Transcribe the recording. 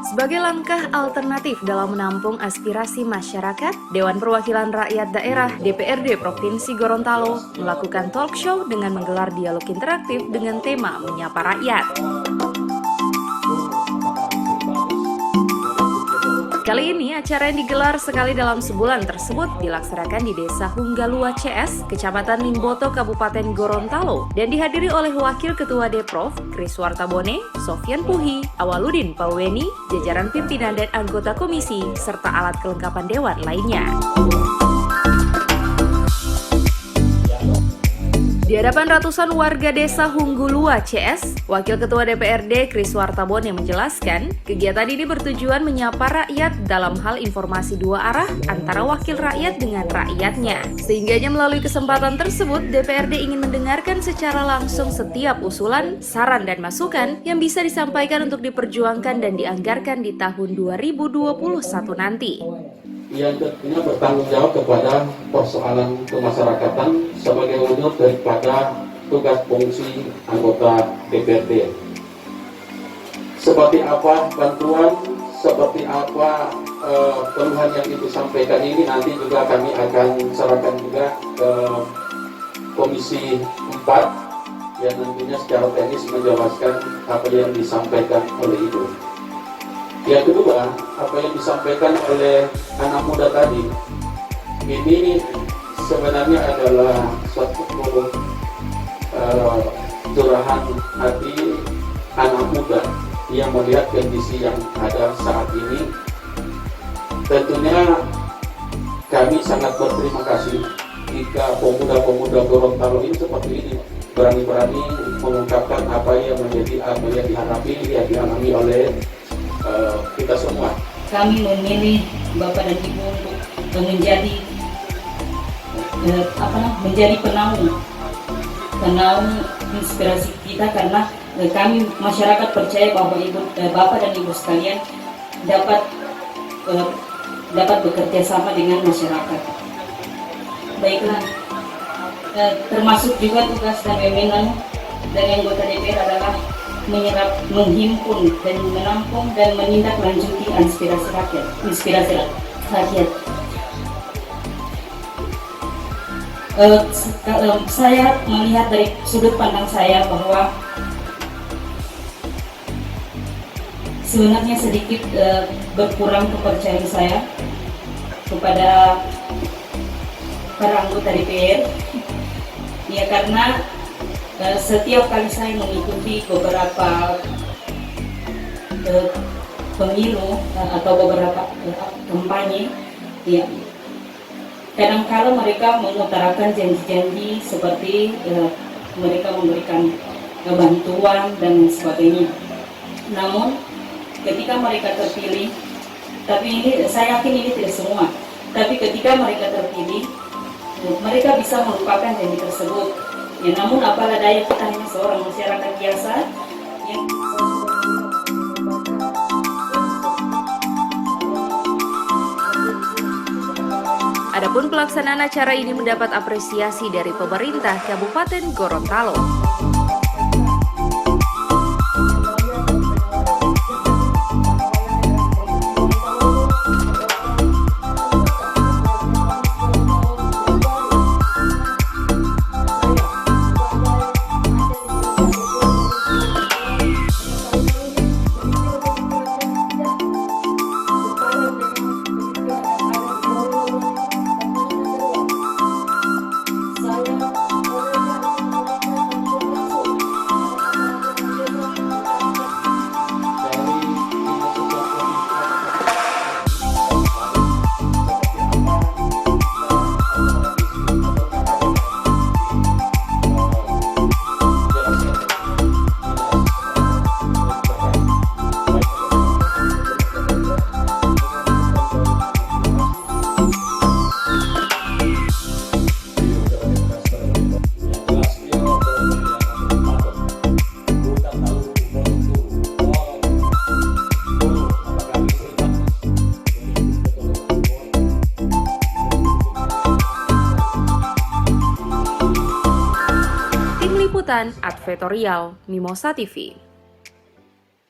Sebagai langkah alternatif dalam menampung aspirasi masyarakat, Dewan Perwakilan Rakyat Daerah DPRD Provinsi Gorontalo melakukan talk show dengan menggelar dialog interaktif dengan tema Menyapa Rakyat. Kali ini acara yang digelar sekali dalam sebulan tersebut dilaksanakan di Desa Hunggalua CS, Kecamatan Limboto, Kabupaten Gorontalo, dan dihadiri oleh Wakil Ketua Deprov, Kriswarta Bone, Sofyan Puhi, Awaludin Palweni, jajaran pimpinan dan anggota komisi, serta alat kelengkapan dewan lainnya. Di hadapan ratusan warga desa Hunggulua CS, Wakil Ketua DPRD Kriswarta Bone menjelaskan, kegiatan ini bertujuan menyapa rakyat dalam hal informasi dua arah antara wakil rakyat dengan rakyatnya. Sehingganya melalui kesempatan tersebut, DPRD ingin mendengarkan secara langsung setiap usulan, saran dan masukan yang bisa disampaikan untuk diperjuangkan dan dianggarkan di tahun 2021 nanti. Yang tentunya bertanggung jawab kepada persoalan kemasyarakatan sebagai wujud daripada tugas fungsi anggota DPRD. Seperti apa bantuan, seperti apa keluhan yang disampaikan ini nanti juga kami akan serahkan juga ke Komisi 4 yang nantinya secara teknis menjelaskan apa yang disampaikan oleh Ibu. Yang kedua, apa yang disampaikan oleh anak muda tadi, ini sebenarnya adalah suatu curahan hati anak muda yang melihat kondisi yang ada saat ini. Tentunya kami sangat berterima kasih jika pemuda-pemuda Gorontalo ini seperti ini berani-berani mengungkapkan apa yang dihadapi, yang dialami oleh kita semua. Kami memilih Bapak dan Ibu untuk menjadi penaung inspirasi kita, karena kami masyarakat percaya bahwa Bapak dan Ibu sekalian dapat bekerja sama dengan masyarakat. Baiklah, termasuk juga tugas dan wewenang dari anggota DPR adalah menyerap, menghimpun dan menampung dan menindaklanjuti inspirasi rakyat. Saya melihat dari sudut pandang saya bahwa sebenarnya sedikit berkurang kepercayaan saya kepada para anggota DPR, ya karena setiap kali saya mengikuti beberapa pemilu atau beberapa kampanye, ya kadang-kala mereka mengutarakan janji-janji seperti mereka memberikan bantuan dan sebagainya. Namun ketika mereka terpilih, tapi ini saya yakin ini tidak semua, tapi ketika mereka terpilih, mereka bisa melupakan janji tersebut. Ya, namun apalah daya, kita hanya seorang masyarakat biasa yang Adapun pelaksanaan acara ini mendapat apresiasi dari pemerintah Kabupaten Gorontalo. Liputan Advertorial Mimosa TV.